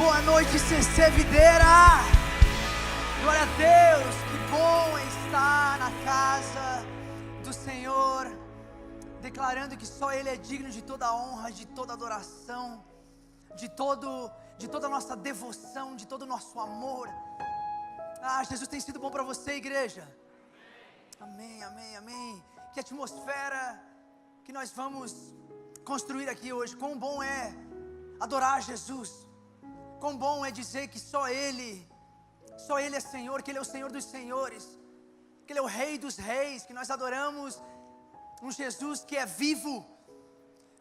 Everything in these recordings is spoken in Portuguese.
Boa noite, CC Videira. Glória a Deus, que bom é estar na casa do Senhor, declarando que só Ele é digno de toda honra, de toda adoração, de toda a nossa devoção, de todo o nosso amor. Jesus tem sido bom para você, igreja. Amém, amém, amém. Que atmosfera que nós vamos construir aqui hoje. Quão bom é adorar Jesus. Quão bom é dizer que só Ele é Senhor, que Ele é o Senhor dos senhores, que Ele é o Rei dos reis, que nós adoramos um Jesus que é vivo,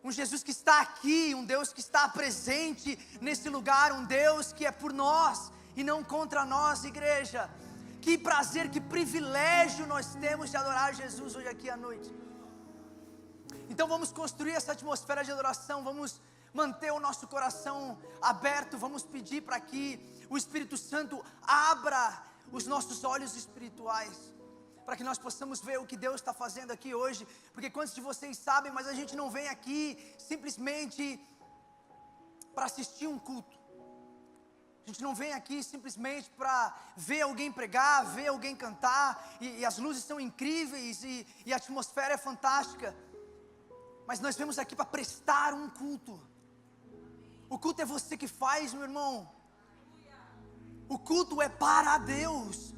um Jesus que está aqui, um Deus que está presente nesse lugar, um Deus que é por nós e não contra nós, igreja. Que prazer, que privilégio nós temos de adorar Jesus hoje aqui à noite. Então vamos construir essa atmosfera de adoração, vamos manter o nosso coração aberto, vamos pedir para que o Espírito Santo abra os nossos olhos espirituais, para que nós possamos ver o que Deus está fazendo aqui hoje, porque quantos de vocês sabem, mas a gente não vem aqui simplesmente para assistir um culto, a gente não vem aqui simplesmente para ver alguém pregar, ver alguém cantar, e as luzes são incríveis, e a atmosfera é fantástica, mas nós vemos aqui para prestar um culto. O culto é você que faz, meu irmão. O culto é para Deus.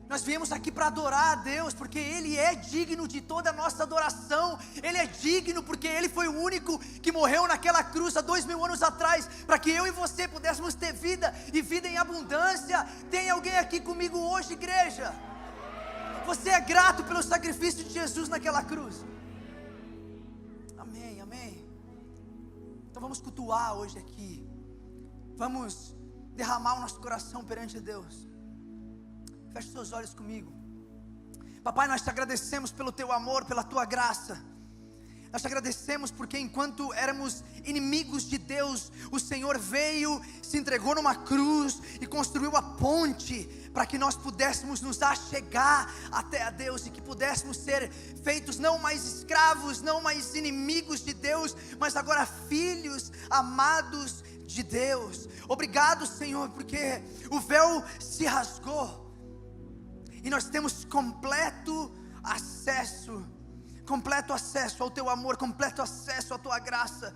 Nós viemos aqui para adorar a Deus, porque Ele é digno de toda a nossa adoração. Ele é digno porque Ele foi o único que morreu naquela cruz há 2000 anos atrás, para que eu e você pudéssemos ter vida, e vida em abundância. Tem alguém aqui comigo hoje, igreja? Você é grato pelo sacrifício de Jesus naquela cruz? Amém, amém. Então vamos cultuar hoje aqui, vamos derramar o nosso coração perante Deus. Feche seus olhos comigo. Papai, nós te agradecemos pelo teu amor, pela tua graça. Nós te agradecemos porque enquanto éramos inimigos de Deus, o Senhor veio, se entregou numa cruz e construiu a ponte para que nós pudéssemos nos achegar até a Deus, e que pudéssemos ser feitos não mais escravos, não mais inimigos de Deus, mas agora filhos amados de Deus. Obrigado, Senhor, porque o véu se rasgou e nós temos completo acesso ao teu amor, completo acesso à tua graça.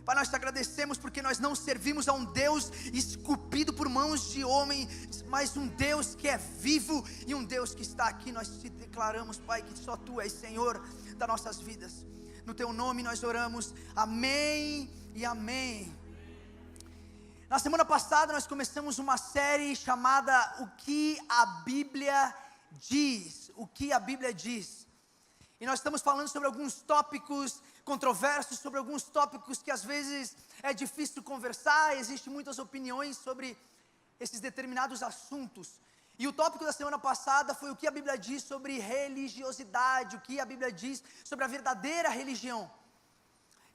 Pai, nós te agradecemos porque nós não servimos a um Deus esculpido por mãos de homem, mas um Deus que é vivo e um Deus que está aqui. Nós te declaramos, Pai, que só Tu és Senhor das nossas vidas. No Teu nome nós oramos, amém e amém. Na semana passada nós começamos uma série chamada O que a Bíblia diz. O que a Bíblia diz. E nós estamos falando sobre alguns tópicos controversos, sobre alguns tópicos que às vezes é difícil conversar, existem muitas opiniões sobre esses determinados assuntos. E o tópico da semana passada foi o que a Bíblia diz sobre religiosidade, o que a Bíblia diz sobre a verdadeira religião.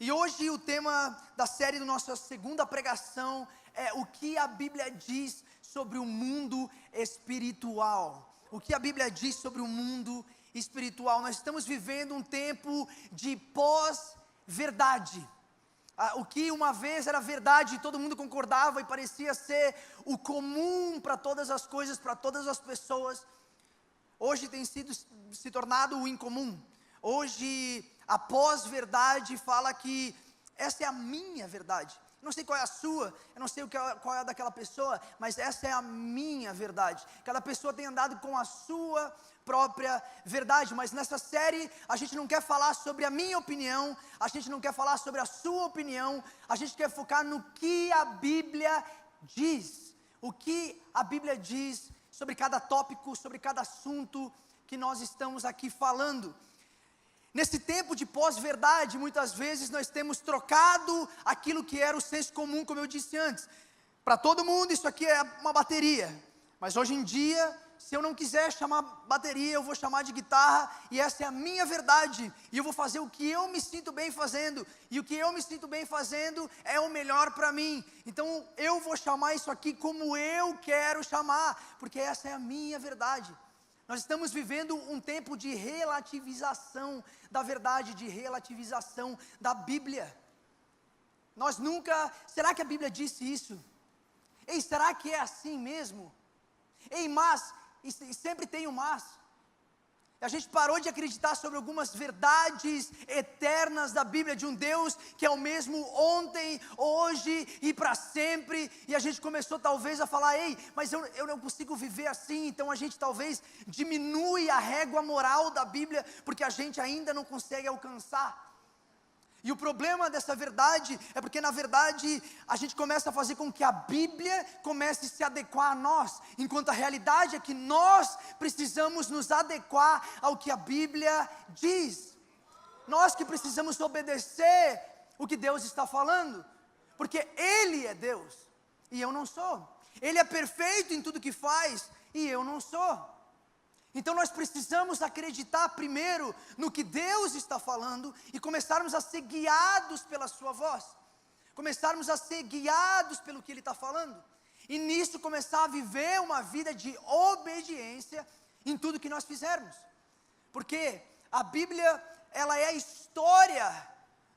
E hoje o tema da série da nossa segunda pregação é o que a Bíblia diz sobre o mundo espiritual. O que a Bíblia diz sobre o mundo espiritual. Nós estamos vivendo um tempo de pós-verdade. O que uma vez era verdade, todo mundo concordava e parecia ser o comum para todas as coisas, para todas as pessoas, hoje tem se tornado o incomum. Hoje a pós-verdade fala que essa é a minha verdade. Não sei qual é a sua, eu não sei qual é a daquela pessoa, mas essa é a minha verdade. Cada pessoa tem andado com a sua própria verdade, mas nessa série a gente não quer falar sobre a minha opinião, a gente não quer falar sobre a sua opinião, a gente quer focar no que a Bíblia diz. O que a Bíblia diz sobre cada tópico, sobre cada assunto que nós estamos aqui falando. Nesse tempo de pós-verdade, muitas vezes nós temos trocado aquilo que era o senso comum, como eu disse antes. Para todo mundo isso aqui é uma bateria, mas hoje em dia, se eu não quiser chamar bateria, eu vou chamar de guitarra, e essa é a minha verdade, e eu vou fazer o que eu me sinto bem fazendo, e o que eu me sinto bem fazendo é o melhor para mim. Então eu vou chamar isso aqui como eu quero chamar, porque essa é a minha verdade. Nós estamos vivendo um tempo de relativização da verdade, de relativização da Bíblia. Nós nunca, será que a Bíblia disse isso? Ei, será que é assim mesmo? Ei, mas, e sempre tem o mas. A gente parou de acreditar sobre algumas verdades eternas da Bíblia, de um Deus que é o mesmo ontem, hoje e para sempre, e a gente começou talvez a falar, ei, mas eu não consigo viver assim, então a gente talvez diminui a régua moral da Bíblia, porque a gente ainda não consegue alcançar. E o problema dessa verdade é porque, na verdade, a gente começa a fazer com que a Bíblia comece a se adequar a nós, enquanto a realidade é que nós precisamos nos adequar ao que a Bíblia diz. Nós que precisamos obedecer o que Deus está falando, porque Ele é Deus e eu não sou. Ele é perfeito em tudo que faz e eu não sou. Então nós precisamos acreditar primeiro no que Deus está falando e começarmos a ser guiados pela sua voz, começarmos a ser guiados pelo que Ele está falando, e nisso começar a viver uma vida de obediência em tudo que nós fizermos, porque a Bíblia, ela é a história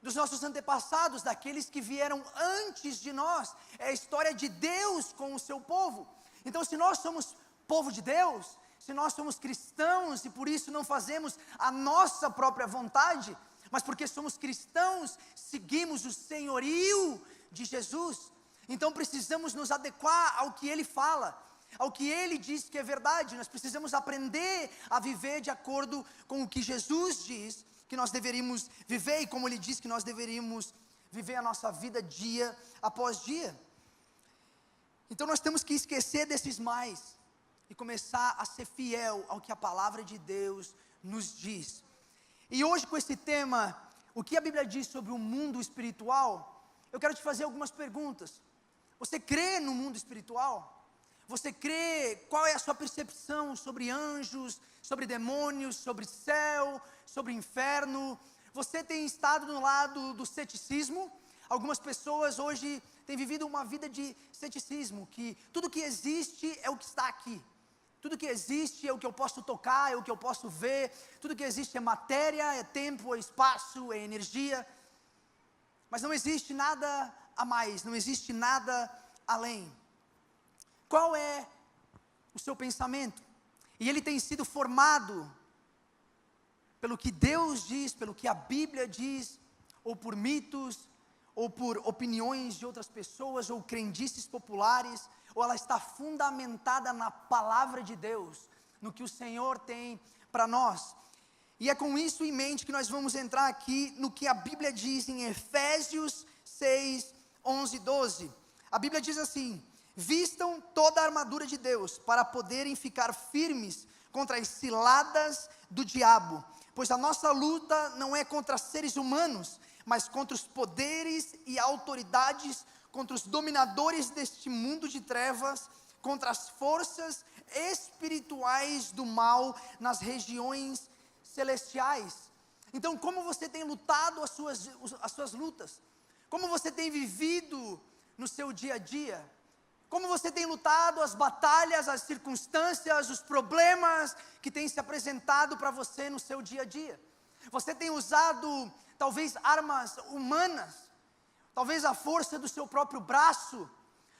dos nossos antepassados, daqueles que vieram antes de nós, é a história de Deus com o seu povo. Então, se nós somos povo de Deus, se nós somos cristãos e por isso não fazemos a nossa própria vontade, mas porque somos cristãos, seguimos o senhorio de Jesus, então precisamos nos adequar ao que Ele fala, ao que Ele diz que é verdade. Nós precisamos aprender a viver de acordo com o que Jesus diz que nós deveríamos viver, e como Ele diz que nós deveríamos viver a nossa vida dia após dia. Então nós temos que esquecer desses mais e começar a ser fiel ao que a palavra de Deus nos diz. E hoje, com esse tema, o que a Bíblia diz sobre o mundo espiritual, eu quero te fazer algumas perguntas. Você crê no mundo espiritual? Você crê? Qual é a sua percepção sobre anjos, sobre demônios, sobre céu, sobre inferno? Você tem estado no lado do ceticismo? Algumas pessoas hoje têm vivido uma vida de ceticismo, que tudo que existe é o que está aqui. Tudo que existe é o que eu posso tocar, é o que eu posso ver. Tudo que existe é matéria, é tempo, é espaço, é energia. Mas não existe nada a mais, não existe nada além. Qual é o seu pensamento? E ele tem sido formado pelo que Deus diz, pelo que a Bíblia diz, ou por mitos, ou por opiniões de outras pessoas, ou crendices populares, ou ela está fundamentada na palavra de Deus, no que o Senhor tem para nós. E é com isso em mente que nós vamos entrar aqui no que a Bíblia diz em Efésios 6, 11 e 12. A Bíblia diz assim: vistam toda a armadura de Deus, para poderem ficar firmes contra as ciladas do diabo, pois a nossa luta não é contra seres humanos, mas contra os poderes e autoridades, contra os dominadores deste mundo de trevas, contra as forças espirituais do mal nas regiões celestiais. Então, como você tem lutado as suas lutas? Como você tem vivido no seu dia a dia? Como você tem lutado as batalhas, as circunstâncias, os problemas que têm se apresentado para você no seu dia a dia? Você tem usado talvez armas humanas, talvez a força do seu próprio braço,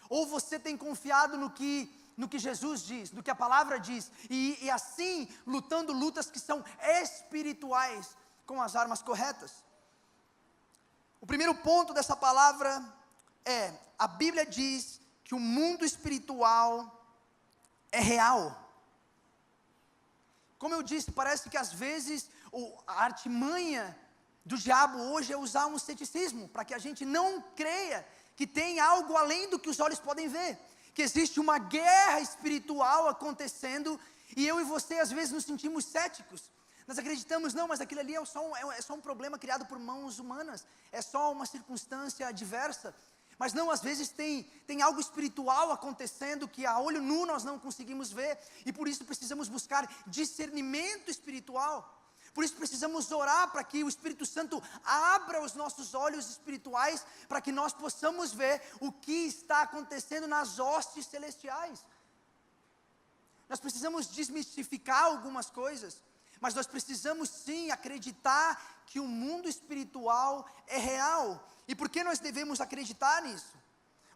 ou você tem confiado no que Jesus diz, no que a palavra diz, e assim lutando lutas que são espirituais com as armas corretas? O primeiro ponto dessa palavra é: a Bíblia diz que o mundo espiritual é real. Como eu disse, parece que às vezes a artimanha do diabo hoje é usar um ceticismo, para que a gente não creia que tem algo além do que os olhos podem ver, que existe uma guerra espiritual acontecendo, e eu e você às vezes nos sentimos céticos. Nós acreditamos, não, mas aquilo ali é só um problema criado por mãos humanas, é só uma circunstância adversa. Mas não, às vezes tem algo espiritual acontecendo que a olho nu nós não conseguimos ver, e por isso precisamos buscar discernimento espiritual. Por isso precisamos orar para que o Espírito Santo abra os nossos olhos espirituais, para que nós possamos ver o que está acontecendo nas hostes celestiais. Nós precisamos desmistificar algumas coisas, mas nós precisamos sim acreditar que o mundo espiritual é real. E por que nós devemos acreditar nisso?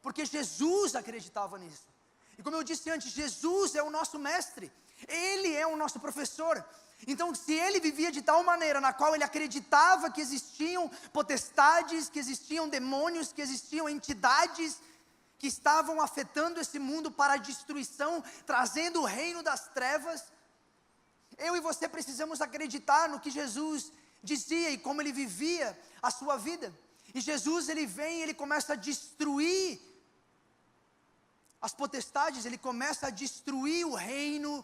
porque Jesus acreditava nisso. E como eu disse antes, Jesus é o nosso mestre, Ele é o nosso professor. Então, se ele vivia de tal maneira, na qual ele acreditava que existiam potestades, que existiam demônios, que existiam entidades que estavam afetando esse mundo para a destruição, trazendo o reino das trevas, eu e você precisamos acreditar no que Jesus dizia e como ele vivia a sua vida. E Jesus, ele vem e ele começa a destruir as potestades, ele começa a destruir o reino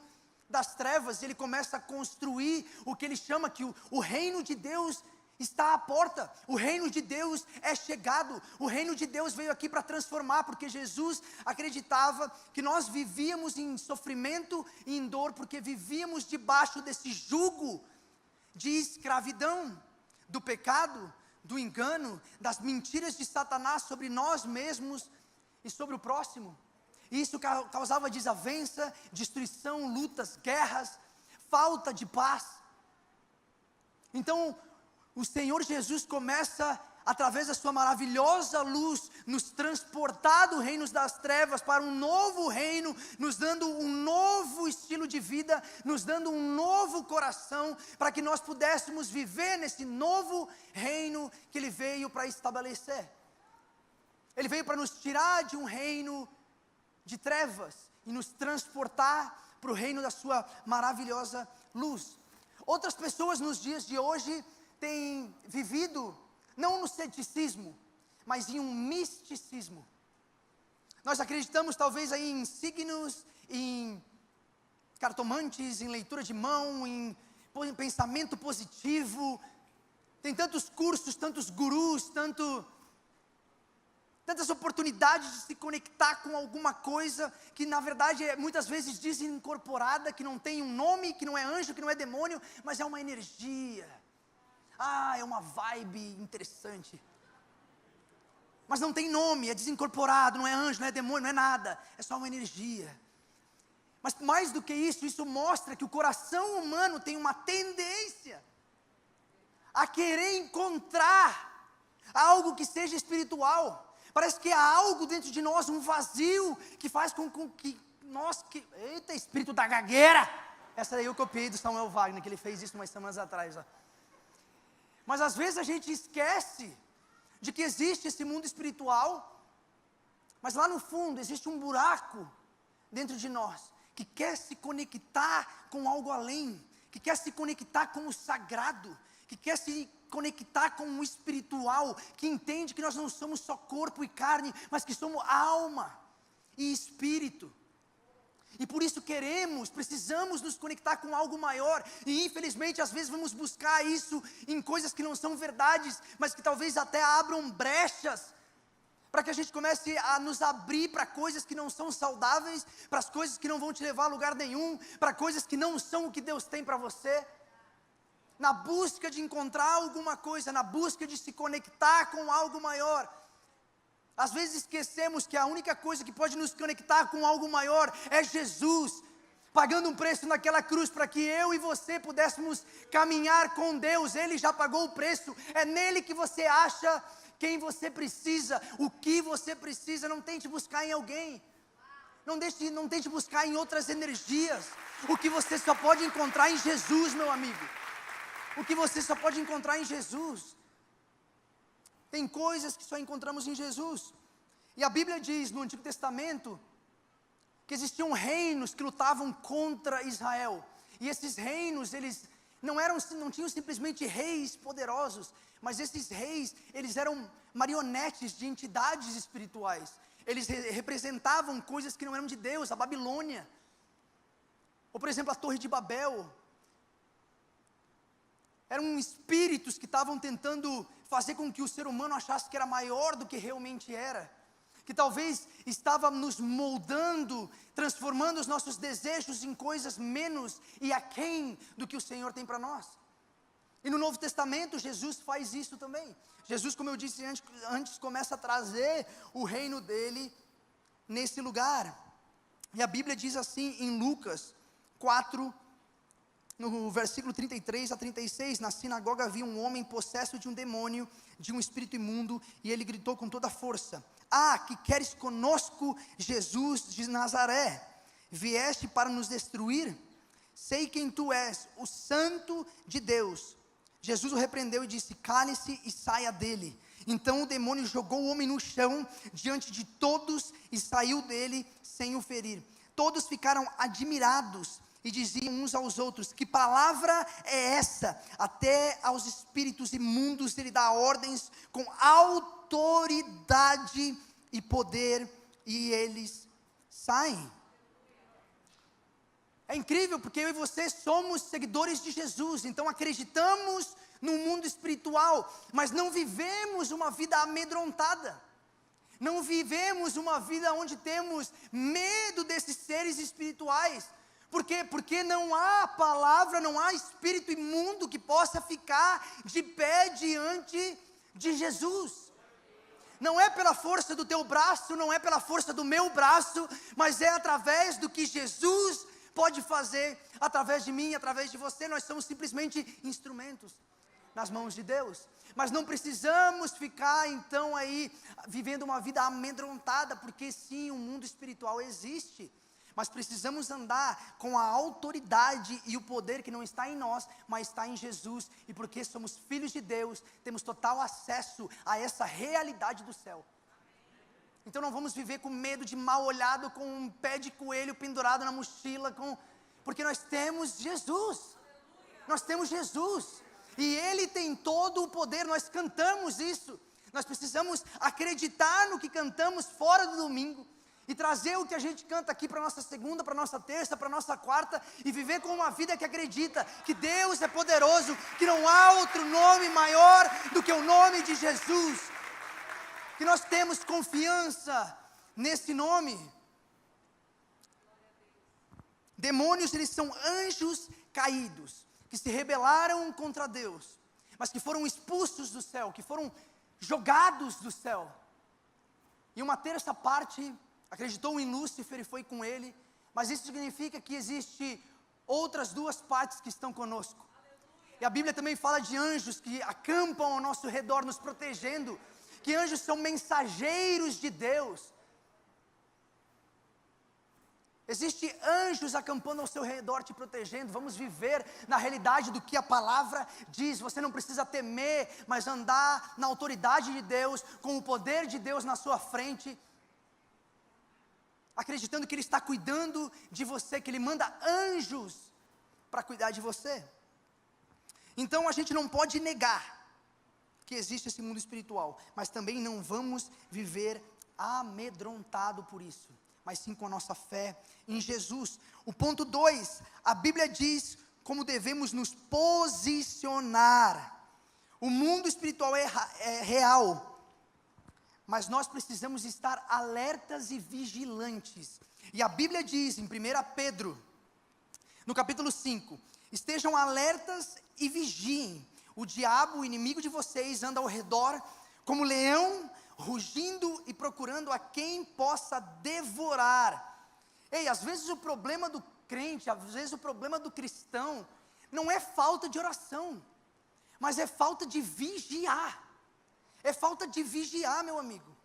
das trevas, ele começa a construir o que ele chama que o reino de Deus está à porta, o reino de Deus é chegado, o reino de Deus veio aqui para transformar, porque Jesus acreditava que nós vivíamos em sofrimento e em dor, porque vivíamos debaixo desse jugo de escravidão, do pecado, do engano, das mentiras de Satanás sobre nós mesmos e sobre o próximo. E isso causava desavença, destruição, lutas, guerras, falta de paz. Então, o Senhor Jesus começa, através da sua maravilhosa luz, nos transportar do reino das trevas para um novo reino, nos dando um novo estilo de vida, nos dando um novo coração, para que nós pudéssemos viver nesse novo reino que Ele veio para estabelecer. Ele veio para nos tirar de um reino de trevas e nos transportar para o reino da sua maravilhosa luz. Outras pessoas nos dias de hoje têm vivido não no ceticismo, mas em um misticismo. Nós acreditamos talvez aí em signos, em cartomantes, em leitura de mão, em pensamento positivo. Tem tantos cursos, tantos gurus, tantas oportunidades de se conectar com alguma coisa que na verdade é muitas vezes desincorporada, que não tem um nome, que não é anjo, que não é demônio, mas é uma energia. É uma vibe interessante. Mas não tem nome, é desincorporado, não é anjo, não é demônio, não é nada, é só uma energia. Mas mais do que isso, isso mostra que o coração humano tem uma tendência a querer encontrar algo que seja espiritual. Parece que há algo dentro de nós, um vazio, que faz com que nós... Eita, espírito da gagueira! Essa daí eu copiei do Samuel Wagner, que ele fez isso umas semanas atrás. Ó. Mas às vezes a gente esquece de que existe esse mundo espiritual, mas lá no fundo existe um buraco dentro de nós, que quer se conectar com algo além, que quer se conectar com o sagrado, que quer se conectar com o espiritual, que entende que nós não somos só corpo e carne, mas que somos alma e espírito. E por isso precisamos nos conectar com algo maior. E infelizmente às vezes vamos buscar isso em coisas que não são verdades, mas que talvez até abram brechas, para que a gente comece a nos abrir para coisas que não são saudáveis, para as coisas que não vão te levar a lugar nenhum, para coisas que não são o que Deus tem para você. Na busca de encontrar alguma coisa, na busca de se conectar com algo maior. Às vezes esquecemos que a única coisa que pode nos conectar com algo maior é Jesus, pagando um preço naquela cruz para que eu e você pudéssemos caminhar com Deus. Ele já pagou o preço, é nele que você acha quem você precisa, o que você precisa. Não tente buscar em alguém, não tente buscar em outras energias. O que você só pode encontrar em Jesus, meu amigo. O que você só pode encontrar em Jesus. Tem coisas que só encontramos em Jesus. E a Bíblia diz no Antigo Testamento que existiam reinos que lutavam contra Israel. E esses reinos, eles não tinham simplesmente reis poderosos, mas esses reis, eles eram marionetes de entidades espirituais. Eles representavam coisas que não eram de Deus, a Babilônia. Ou por exemplo a Torre de Babel. Eram espíritos que estavam tentando fazer com que o ser humano achasse que era maior do que realmente era. Que talvez estava nos moldando, transformando os nossos desejos em coisas menos e aquém do que o Senhor tem para nós. E no Novo Testamento, Jesus faz isso também. Jesus, como eu disse antes, começa a trazer o reino dele nesse lugar. E a Bíblia diz assim em Lucas 4, no versículo 33 a 36, na sinagoga havia um homem possesso de um demônio, de um espírito imundo, e ele gritou com toda a força: que queres conosco, Jesus de Nazaré? Vieste para nos destruir? Sei quem tu és, o Santo de Deus. Jesus o repreendeu e disse: cale-se e saia dele. Então o demônio jogou o homem no chão, diante de todos, e saiu dele sem o ferir. Todos ficaram admirados, e diziam uns aos outros: que palavra é essa? Até aos espíritos imundos ele dá ordens com autoridade e poder, e eles saem. É incrível, porque eu e você somos seguidores de Jesus, então acreditamos no mundo espiritual, mas não vivemos uma vida amedrontada, não vivemos uma vida onde temos medo desses seres espirituais. Por quê? Porque não há palavra, não há espírito imundo que possa ficar de pé diante de Jesus. Não é pela força do teu braço, não é pela força do meu braço, mas é através do que Jesus pode fazer, através de mim, através de você. Nós somos simplesmente instrumentos nas mãos de Deus, mas não precisamos ficar então aí, vivendo uma vida amedrontada, porque sim, o mundo espiritual existe, mas precisamos andar com a autoridade e o poder que não está em nós, mas está em Jesus, e porque somos filhos de Deus, temos total acesso a essa realidade do céu. Então não vamos viver com medo de mal olhado, com um pé de coelho pendurado na mochila, porque nós temos Jesus, nós temos Jesus, e Ele tem todo o poder. Nós cantamos isso, nós precisamos acreditar no que cantamos fora do domingo, e trazer o que a gente canta aqui para a nossa segunda, para a nossa terça, para a nossa quarta, e viver com uma vida que acredita que Deus é poderoso, que não há outro nome maior do que o nome de Jesus, que nós temos confiança nesse nome. Demônios, eles são anjos caídos, que se rebelaram contra Deus, mas que foram expulsos do céu, que foram jogados do céu, e uma terça parte acreditou em Lúcifer e foi com ele, mas isso significa que existe outras duas partes que estão conosco, e a Bíblia também fala de anjos que acampam ao nosso redor, nos protegendo, que anjos são mensageiros de Deus. Existem anjos acampando ao seu redor, te protegendo. Vamos viver na realidade do que a palavra diz. Você não precisa temer, mas andar na autoridade de Deus, com o poder de Deus na sua frente, acreditando que Ele está cuidando de você, que Ele manda anjos para cuidar de você. Então a gente não pode negar que existe esse mundo espiritual, mas também não vamos viver amedrontado por isso, mas sim com a nossa fé em Jesus. O ponto 2, a Bíblia diz como devemos nos posicionar. O mundo espiritual é real, mas nós precisamos estar alertas e vigilantes, e a Bíblia diz em 1 Pedro, no capítulo 5, estejam alertas e vigiem. O diabo, o inimigo de vocês, anda ao redor como leão, rugindo e procurando a quem possa devorar. Ei, às vezes o problema do crente, às vezes o problema do cristão, não é falta de oração, mas é falta de vigiar. É falta de vigiar, meu amigo.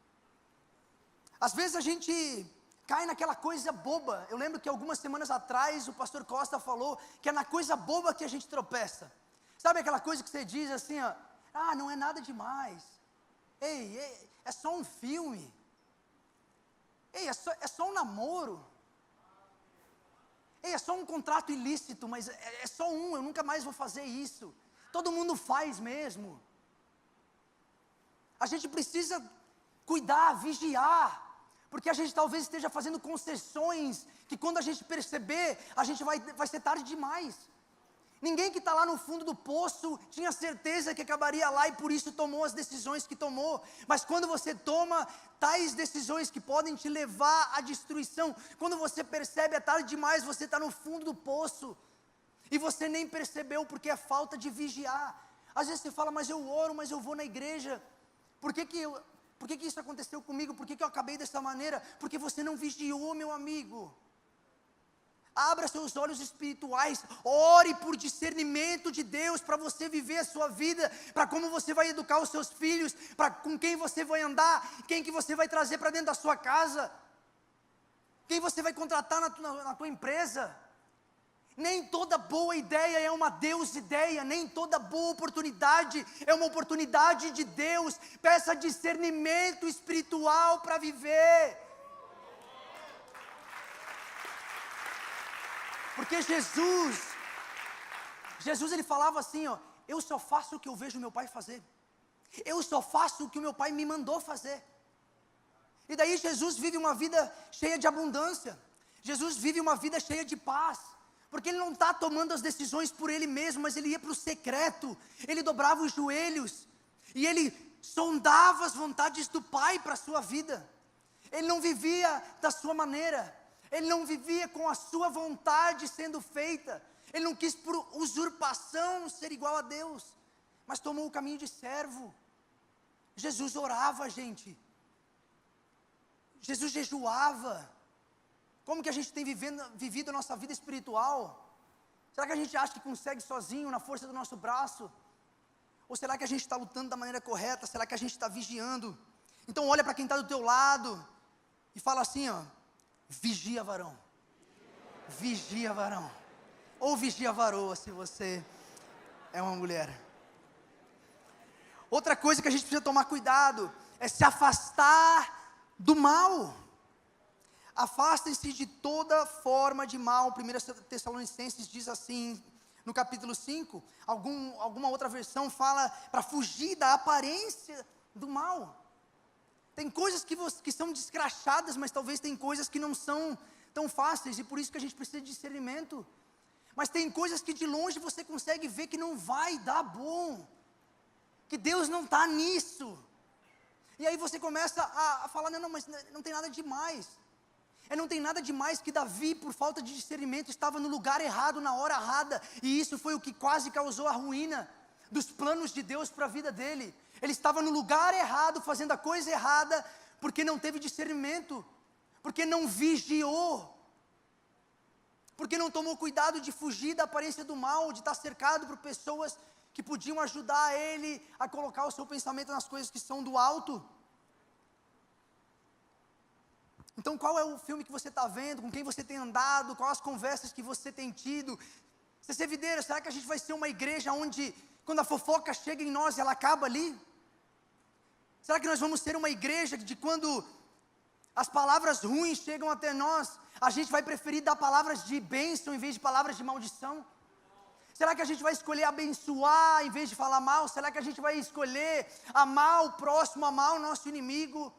Às vezes a gente cai naquela coisa boba. Eu lembro que algumas semanas atrás o pastor Costa falou que é na coisa boba que a gente tropeça. Sabe aquela coisa que você diz assim, ó, não é nada demais. Ei, é só um filme. Ei, é só um namoro. Ei, é só um contrato ilícito, mas é só um, eu nunca mais vou fazer isso. Todo mundo faz mesmo. A gente precisa cuidar, vigiar, porque a gente talvez esteja fazendo concessões, que quando a gente perceber, a gente vai ser tarde demais. Ninguém que está lá no fundo do poço tinha certeza que acabaria lá e por isso tomou as decisões que tomou. Mas quando você toma tais decisões que podem te levar à destruição, quando você percebe é tarde demais, você está no fundo do poço. E você nem percebeu porque é falta de vigiar. Às vezes você fala, mas eu oro, mas eu vou na igreja. Por que isso aconteceu comigo? Por que eu acabei dessa maneira? Porque você não vigiou, meu amigo. Abra seus olhos espirituais, ore por discernimento de Deus, para você viver a sua vida, para como você vai educar os seus filhos, para com quem você vai andar, quem que você vai trazer para dentro da sua casa, quem você vai contratar na tua empresa. Nem toda boa ideia é uma Deus ideia, nem toda boa oportunidade é uma oportunidade de Deus. Peça discernimento espiritual para viver. Porque Jesus ele falava assim, ó, eu só faço o que eu vejo meu pai fazer. Eu só faço o que o meu pai me mandou fazer. E daí Jesus vive uma vida cheia de abundância. Jesus vive uma vida cheia de paz. Porque ele não está tomando as decisões por ele mesmo, mas ele ia para o secreto. Ele dobrava os joelhos. E ele sondava as vontades do Pai para a sua vida. Ele não vivia da sua maneira. Ele não vivia com a sua vontade sendo feita. Ele não quis por usurpação ser igual a Deus, mas tomou o caminho de servo. Jesus orava, gente. Jesus jejuava. Como que a gente tem vivido a nossa vida espiritual? Será que a gente acha que consegue sozinho, na força do nosso braço? Ou será que a gente está lutando da maneira correta? Será que a gente está vigiando? Então olha para quem está do teu lado e fala assim, ó, vigia, varão. Vigia, varão. Ou vigia, varoa, se você é uma mulher. Outra coisa que a gente precisa tomar cuidado é se afastar do mal. Afastem-se de toda forma de mal. 1 Tessalonicenses diz assim, no capítulo 5, alguma outra versão fala para fugir da aparência do mal. Tem coisas que são descrachadas, mas talvez tem coisas que não são tão fáceis, e por isso que a gente precisa de discernimento. Mas tem coisas que de longe você consegue ver que não vai dar bom, que Deus não está nisso. E aí você começa a falar, não, mas não tem nada demais. Não tem nada demais que Davi, por falta de discernimento, estava no lugar errado, na hora errada, e isso foi o que quase causou a ruína dos planos de Deus para a vida dele. Ele estava no lugar errado, fazendo a coisa errada, porque não teve discernimento, porque não vigiou, porque não tomou cuidado de fugir da aparência do mal, de estar cercado por pessoas que podiam ajudar ele a colocar o seu pensamento nas coisas que são do alto. Então qual é o filme que você está vendo, com quem você tem andado, quais as conversas que você tem tido? CC Videira, será que a gente vai ser uma igreja onde, quando a fofoca chega em nós, ela acaba ali? Será que nós vamos ser uma igreja de quando as palavras ruins chegam até nós, a gente vai preferir dar palavras de bênção em vez de palavras de maldição? Será que a gente vai escolher abençoar em vez de falar mal? Será que a gente vai escolher amar o próximo, amar o nosso inimigo?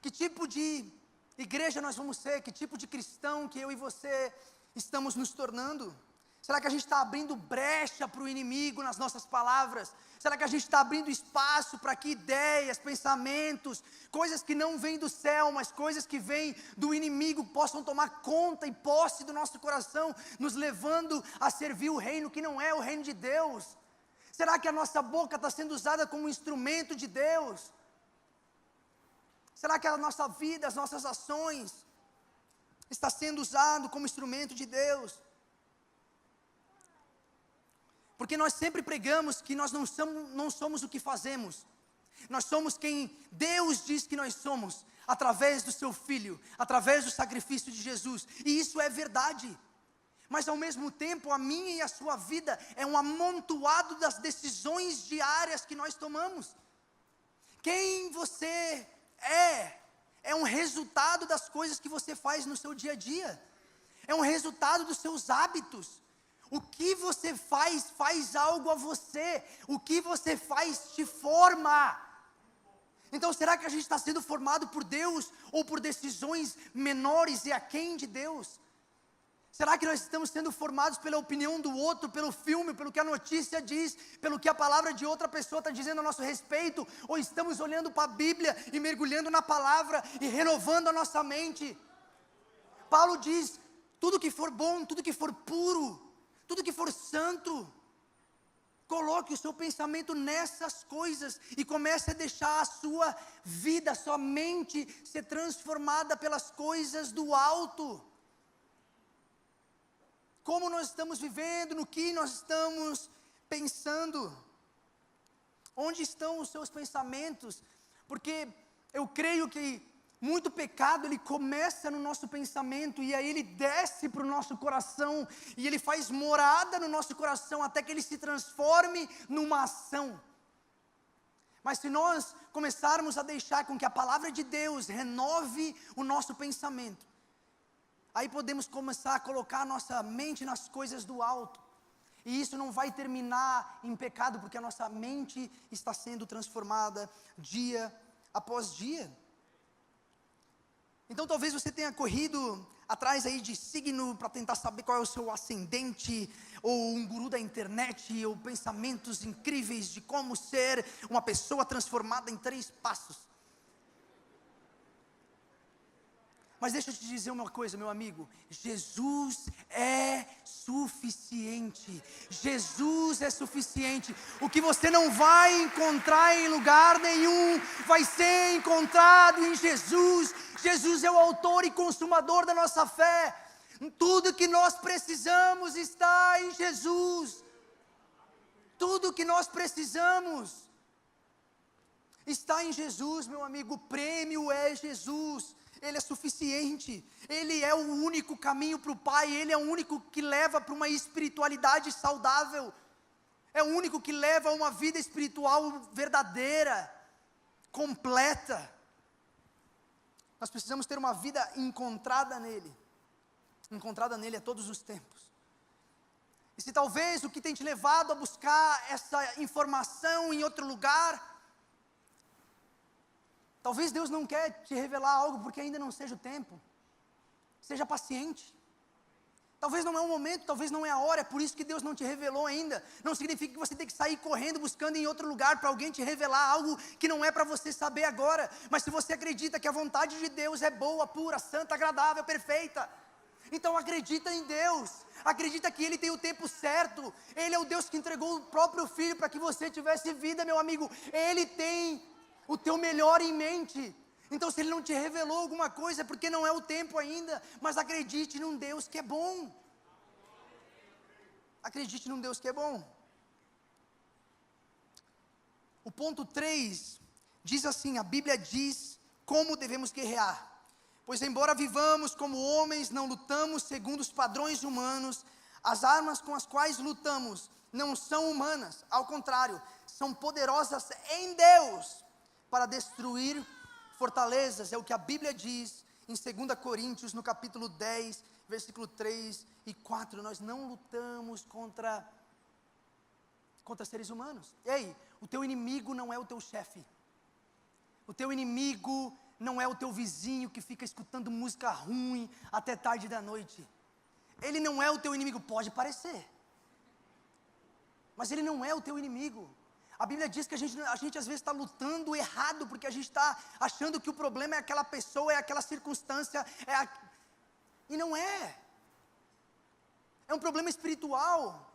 Que tipo de igreja nós vamos ser? Que tipo de cristão que eu e você estamos nos tornando? Será que a gente está abrindo brecha para o inimigo nas nossas palavras? Será que a gente está abrindo espaço para que ideias, pensamentos, coisas que não vêm do céu, mas coisas que vêm do inimigo possam tomar conta e posse do nosso coração, nos levando a servir o reino que não é o reino de Deus? Será que a nossa boca está sendo usada como instrumento de Deus? Será que a nossa vida, as nossas ações, está sendo usado como instrumento de Deus? Porque nós sempre pregamos que nós não somos o que fazemos. Nós somos quem Deus diz que nós somos, através do seu Filho, através do sacrifício de Jesus. E isso é verdade. Mas ao mesmo tempo, a minha e a sua vida é um amontoado das decisões diárias que nós tomamos. Quem você é um resultado das coisas que você faz no seu dia a dia. É um resultado dos seus hábitos. O que você faz algo a você. O que você faz te forma. Então será que a gente está sendo formado por Deus, ou por decisões menores e aquém de Deus? Será que nós estamos sendo formados pela opinião do outro, pelo filme, pelo que a notícia diz, pelo que a palavra de outra pessoa está dizendo a nosso respeito? Ou estamos olhando para a Bíblia e mergulhando na palavra e renovando a nossa mente? Paulo diz, tudo que for bom, tudo que for puro, tudo que for santo, Coloque o seu pensamento nessas coisas e comece a deixar a sua vida, a sua mente ser transformada pelas coisas do alto. Como nós estamos vivendo, no que nós estamos pensando. Onde estão os seus pensamentos? Porque eu creio que muito pecado, ele começa no nosso pensamento, e aí ele desce para o nosso coração, e ele faz morada no nosso coração, até que ele se transforme numa ação. Mas se nós começarmos a deixar com que a palavra de Deus renove o nosso pensamento, aí podemos começar a colocar a nossa mente nas coisas do alto, e isso não vai terminar em pecado, porque a nossa mente está sendo transformada dia após dia. Então talvez você tenha corrido atrás aí de signo para tentar saber qual é o seu ascendente, ou um guru da internet, ou pensamentos incríveis de como ser uma pessoa transformada em 3 passos. Mas deixa eu te dizer uma coisa, meu amigo, Jesus é suficiente. Jesus é suficiente. O que você não vai encontrar em lugar nenhum, vai ser encontrado em Jesus. Jesus é o autor e consumador da nossa fé. Tudo que nós precisamos está em Jesus. Tudo que nós precisamos está em Jesus, meu amigo. O prêmio é Jesus. Ele é suficiente, Ele é o único caminho para o Pai, Ele é o único que leva para uma espiritualidade saudável, é o único que leva a uma vida espiritual verdadeira, completa. Nós precisamos ter uma vida encontrada nele a todos os tempos. E se talvez o que tem te levado a buscar essa informação em outro lugar, talvez Deus não quer te revelar algo porque ainda não seja o tempo. Seja paciente. Talvez não é o momento, talvez não é a hora, é por isso que Deus não te revelou ainda. Não significa que você tem que sair correndo, buscando em outro lugar para alguém te revelar algo que não é para você saber agora. Mas se você acredita que a vontade de Deus é boa, pura, santa, agradável, perfeita, então acredita em Deus. Acredita que Ele tem o tempo certo. Ele é o Deus que entregou o próprio Filho para que você tivesse vida, meu amigo. Ele tem o teu melhor em mente. Então se Ele não te revelou alguma coisa, é porque não é o tempo ainda. Mas acredite num Deus que é bom. Acredite num Deus que é bom. O ponto 3 diz assim, a Bíblia diz como devemos guerrear. Pois embora vivamos como homens, não lutamos segundo os padrões humanos. As armas com as quais lutamos não são humanas, ao contrário, são poderosas em Deus para destruir fortalezas. É o que a Bíblia diz em 2 Coríntios, no capítulo 10, versículo 3 e 4. Nós não lutamos contra seres humanos. Ei, o teu inimigo não é o teu chefe. O teu inimigo não é o teu vizinho que fica escutando música ruim até tarde da noite. Ele não é o teu inimigo, pode parecer, mas ele não é o teu inimigo. A Bíblia diz que a gente às vezes está lutando errado, porque a gente está achando que o problema é aquela pessoa, é aquela circunstância, e não é. É um problema espiritual.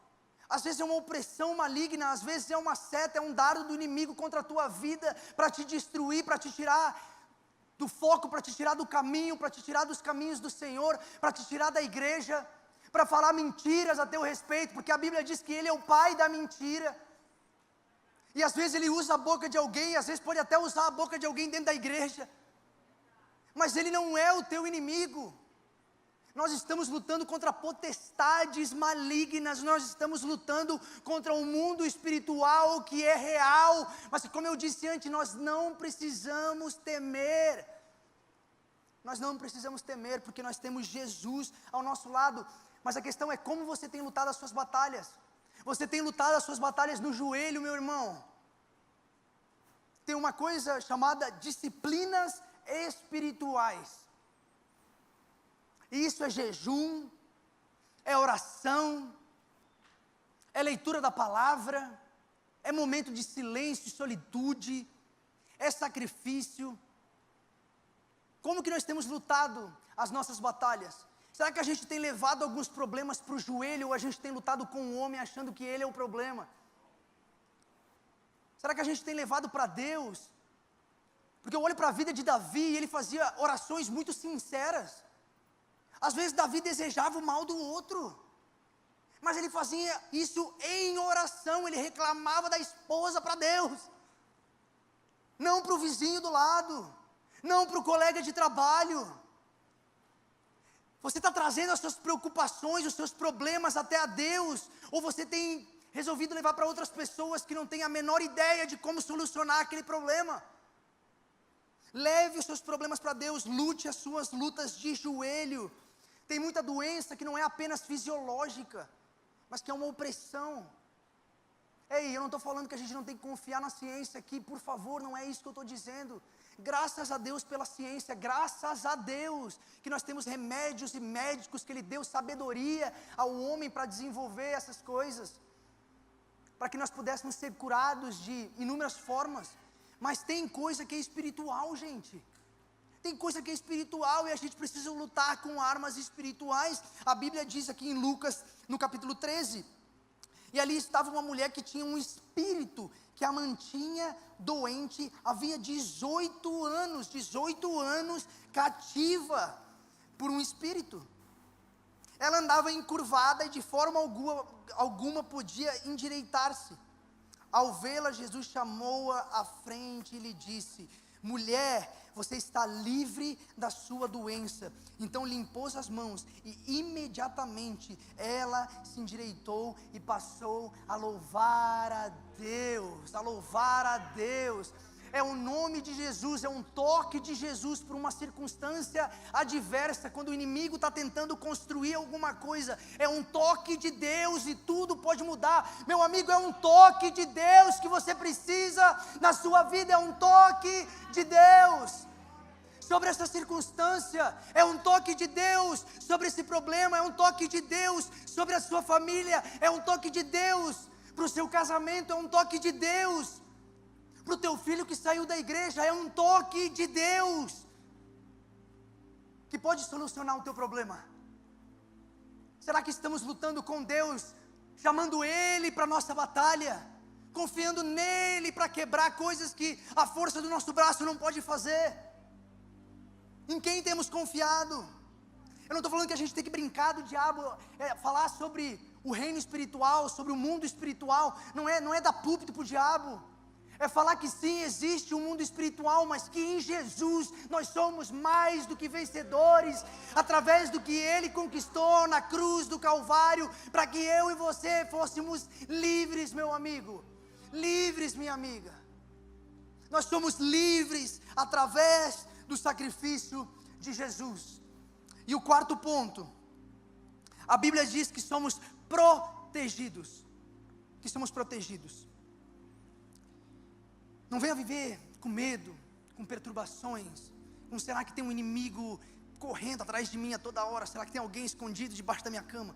Às vezes é uma opressão maligna, às vezes é uma seta, é um dardo do inimigo contra a tua vida, para te destruir, para te tirar do foco, para te tirar do caminho, para te tirar dos caminhos do Senhor, para te tirar da igreja, para falar mentiras a teu respeito, porque a Bíblia diz que Ele é o pai da mentira. E às vezes ele usa a boca de alguém, às vezes pode até usar a boca de alguém dentro da igreja, mas ele não é o teu inimigo. Nós estamos lutando contra potestades malignas, nós estamos lutando contra um mundo espiritual que é real, mas como eu disse antes, nós não precisamos temer. Nós não precisamos temer, porque nós temos Jesus ao nosso lado. Mas a questão é como você tem lutado as suas batalhas. Você tem lutado as suas batalhas no joelho, meu irmão. Tem uma coisa chamada disciplinas espirituais. Isso é jejum, é oração, é leitura da palavra, é momento de silêncio e solitude, é sacrifício. Como que nós temos lutado as nossas batalhas? Será que a gente tem levado alguns problemas para o joelho, ou a gente tem lutado com o homem achando que ele é o problema? Será que a gente tem levado para Deus? Porque eu olho para a vida de Davi e ele fazia orações muito sinceras. Às vezes Davi desejava o mal do outro, mas ele fazia isso em oração, ele reclamava da esposa para Deus, não para o vizinho do lado, não para o colega de trabalho. Você está trazendo as suas preocupações, os seus problemas até a Deus, ou você tem resolvido levar para outras pessoas que não têm a menor ideia de como solucionar aquele problema? Leve os seus problemas para Deus, lute as suas lutas de joelho. Tem muita doença que não é apenas fisiológica, mas que é uma opressão. Ei, eu não estou falando que a gente não tem que confiar na ciência aqui, por favor, não é isso que eu estou dizendo. Graças a Deus pela ciência, graças a Deus que nós temos remédios e médicos, que Ele deu sabedoria ao homem para desenvolver essas coisas, para que nós pudéssemos ser curados de inúmeras formas. Mas tem coisa que é espiritual, gente. Tem coisa que é espiritual e a gente precisa lutar com armas espirituais. A Bíblia diz aqui em Lucas, no capítulo 13, e ali estava uma mulher que tinha um espírito que a mantinha doente, havia 18 anos cativa por um espírito. Ela andava encurvada e de forma alguma podia endireitar-se. Ao vê-la, Jesus chamou-a à frente e lhe disse: mulher, você está livre da sua doença. Então lhe impôs as mãos e imediatamente ela se endireitou e passou a louvar a Deus, a louvar a Deus. É o nome de Jesus, é um toque de Jesus por uma circunstância adversa, quando o inimigo está tentando construir alguma coisa, é um toque de Deus e tudo pode mudar. Meu amigo, é um toque de Deus que você precisa na sua vida, é um toque de Deus sobre essa circunstância, é um toque de Deus sobre esse problema, é um toque de Deus sobre a sua família, é um toque de Deus para o seu casamento, é um toque de Deus para o teu filho que saiu da igreja, é um toque de Deus que pode solucionar o teu problema. Será que estamos lutando com Deus, chamando Ele para a nossa batalha, confiando nele para quebrar coisas que a força do nosso braço não pode fazer? Em quem temos confiado? Eu não estou falando que a gente tem que brincar do diabo, falar sobre o reino espiritual, sobre o mundo espiritual, não é dar púlpito para o diabo. É falar que sim, existe um mundo espiritual, mas que em Jesus nós somos mais do que vencedores, através do que Ele conquistou na cruz do Calvário, para que eu e você fôssemos livres, meu amigo, livres, minha amiga. Nós somos livres através do sacrifício de Jesus. E o quarto ponto, a Bíblia diz que somos protegidos, Não venha viver com medo, com perturbações, com será que tem um inimigo correndo atrás de mim a toda hora, será que tem alguém escondido debaixo da minha cama?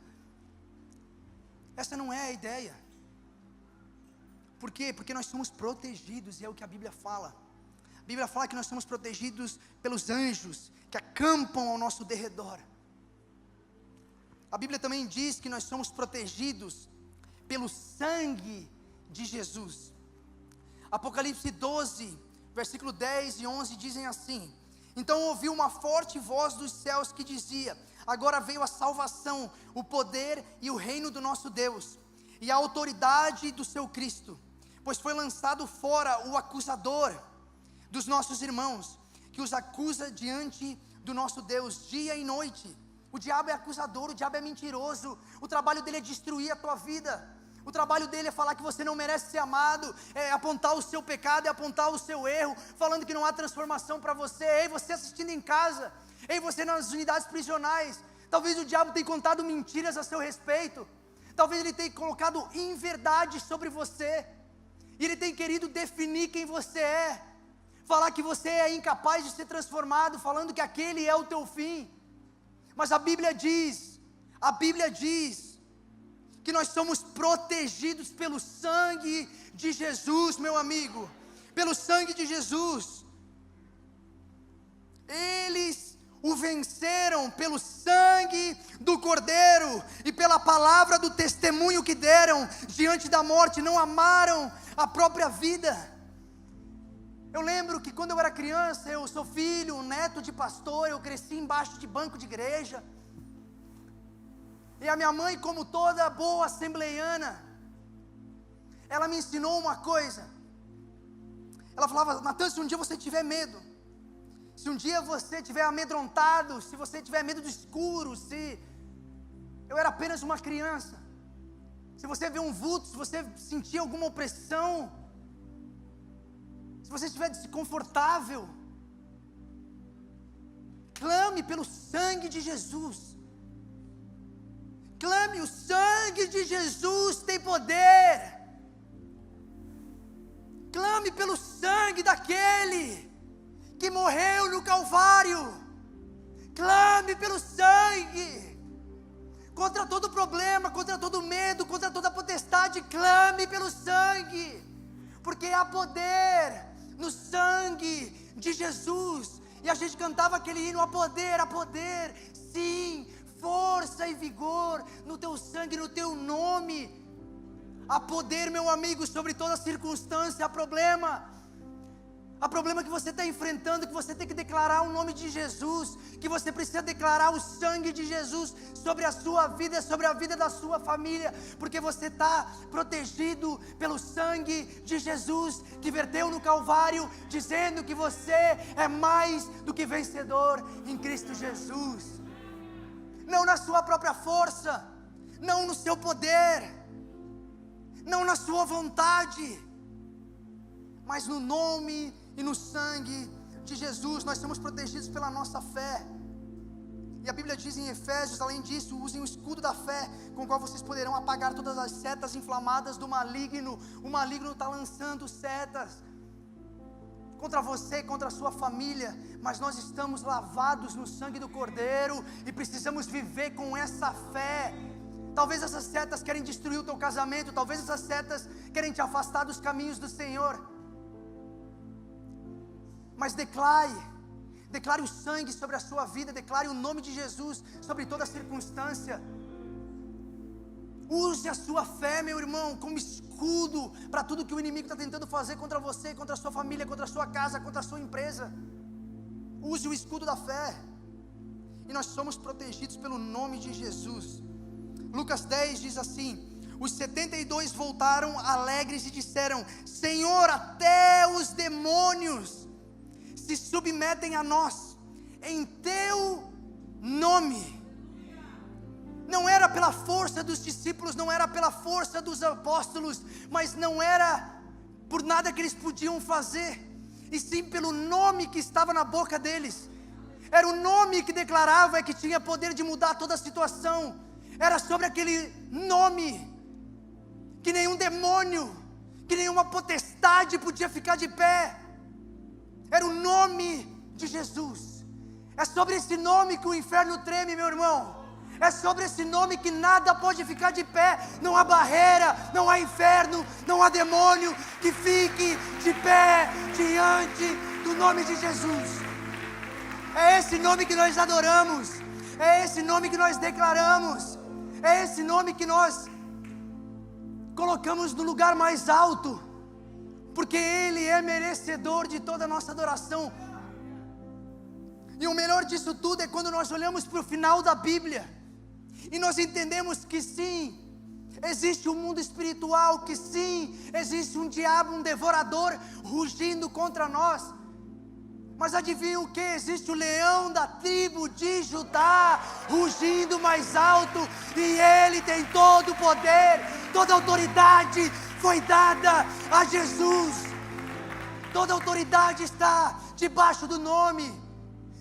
Essa não é a ideia. Por quê? Porque nós somos protegidos, e é o que a Bíblia fala. A Bíblia fala que nós somos protegidos pelos anjos que acampam ao nosso derredor. A Bíblia também diz que nós somos protegidos pelo sangue de Jesus. Apocalipse 12, versículo 10 e 11 dizem assim: então ouvi uma forte voz dos céus que dizia: agora veio a salvação, o poder e o reino do nosso Deus, e a autoridade do seu Cristo, pois foi lançado fora o acusador dos nossos irmãos, que os acusa diante do nosso Deus dia e noite. O diabo é acusador, o diabo é mentiroso, o trabalho dele é destruir a tua vida. O trabalho dele é falar que você não merece ser amado, é apontar o seu pecado, é apontar o seu erro, falando que não há transformação para você. Ei, você assistindo em casa, ei, você nas unidades prisionais, talvez o diabo tenha contado mentiras a seu respeito, talvez ele tenha colocado inverdades sobre você, e ele tem querido definir quem você é, falar que você é incapaz de ser transformado, falando que aquele é o teu fim. Mas a Bíblia diz que nós somos protegidos pelo sangue de Jesus, meu amigo, pelo sangue de Jesus. Eles o venceram pelo sangue do Cordeiro e pela palavra do testemunho que deram diante da morte, não amaram a própria vida. Eu lembro que quando eu era criança, eu sou filho, neto de pastor, eu cresci embaixo de banco de igreja, e a minha mãe, como toda boa assembleiana, ela me ensinou uma coisa. Ela falava: Natan, se um dia você tiver medo, se um dia você estiver amedrontado, se você tiver medo do escuro, se eu era apenas uma criança, se você vê um vulto, se você sentir alguma opressão, se você estiver desconfortável, clame pelo sangue de Jesus. Clame, o sangue de Jesus tem poder. Clame pelo sangue daquele que morreu no Calvário. Clame pelo sangue. Contra todo problema, contra todo medo, contra toda potestade, clame pelo sangue. Porque há poder no sangue de Jesus. E a gente cantava aquele hino: há poder, sim, força e vigor no teu sangue, no teu nome. Há poder, meu amigo, sobre toda circunstância. Há problema que você está enfrentando, que você tem que declarar o nome de Jesus, que você precisa declarar o sangue de Jesus sobre a sua vida, sobre a vida da sua família, porque você está protegido pelo sangue de Jesus, que verteu no Calvário, dizendo que você é mais do que vencedor em Cristo Jesus. Não na sua própria força, não no seu poder, não na sua vontade, mas no nome e no sangue de Jesus. Nós somos protegidos pela nossa fé. E a Bíblia diz em Efésios, além disso, usem o escudo da fé, com o qual vocês poderão apagar todas as setas inflamadas do maligno. O maligno está lançando setas contra você, contra a sua família, mas nós estamos lavados no sangue do Cordeiro e precisamos viver com essa fé. Talvez essas setas querem destruir o teu casamento, talvez essas setas querem te afastar dos caminhos do Senhor, mas declare o sangue sobre a sua vida, declare o nome de Jesus sobre toda circunstância. Use a sua fé, meu irmão, como escudo para tudo que o inimigo está tentando fazer contra você, contra a sua família, contra a sua casa, contra a sua empresa. Use o escudo da fé, e nós somos protegidos pelo nome de Jesus. Lucas 10 diz assim: os 72 voltaram alegres e disseram: Senhor, até os demônios se submetem a nós, em teu nome. Não era pela força dos discípulos, não era pela força dos apóstolos, mas não era por nada que eles podiam fazer, e sim pelo nome que estava na boca deles. Era o nome que declarava que tinha poder de mudar toda a situação. Era sobre aquele nome que nenhum demônio, que nenhuma potestade podia ficar de pé. Era o nome de Jesus. É sobre esse nome que o inferno treme, meu irmão. É sobre esse nome que nada pode ficar de pé. Não há barreira, não há inferno, não há demônio que fique de pé diante do nome de Jesus. É esse nome que nós adoramos, é esse nome que nós declaramos, é esse nome que nós colocamos no lugar mais alto, porque Ele é merecedor de toda a nossa adoração. E o melhor disso tudo é quando nós olhamos para o final da Bíblia e nós entendemos que sim, existe um mundo espiritual, que sim, existe um diabo, um devorador rugindo contra nós. Mas adivinha o que? Existe o leão da tribo de Judá rugindo mais alto, e ele tem todo o poder, toda a autoridade foi dada a Jesus. Toda a autoridade está debaixo do nome,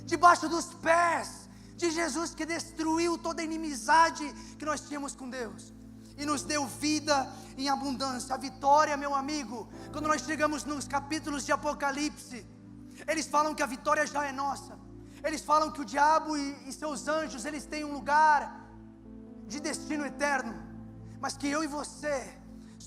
debaixo dos pés de Jesus, que destruiu toda a inimizade que nós tínhamos com Deus e nos deu vida em abundância. A vitória, meu amigo, quando nós chegamos nos capítulos de Apocalipse, eles falam que a vitória já é nossa. Eles falam que o diabo e seus anjos, eles têm um lugar de destino eterno, mas que eu e você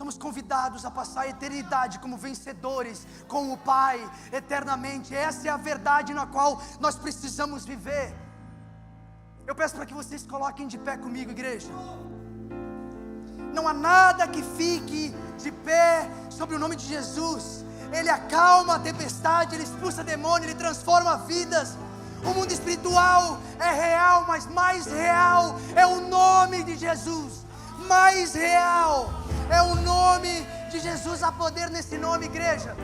somos convidados a passar a eternidade como vencedores com o Pai eternamente. Essa é a verdade na qual nós precisamos viver. Eu peço para que vocês coloquem de pé comigo, igreja. Não há nada que fique de pé sobre o nome de Jesus. Ele acalma a tempestade, Ele expulsa demônio, Ele transforma vidas. O mundo espiritual é real, mas mais real é o nome de Jesus. Mais real é o nome de Jesus. Há poder nesse nome, igreja.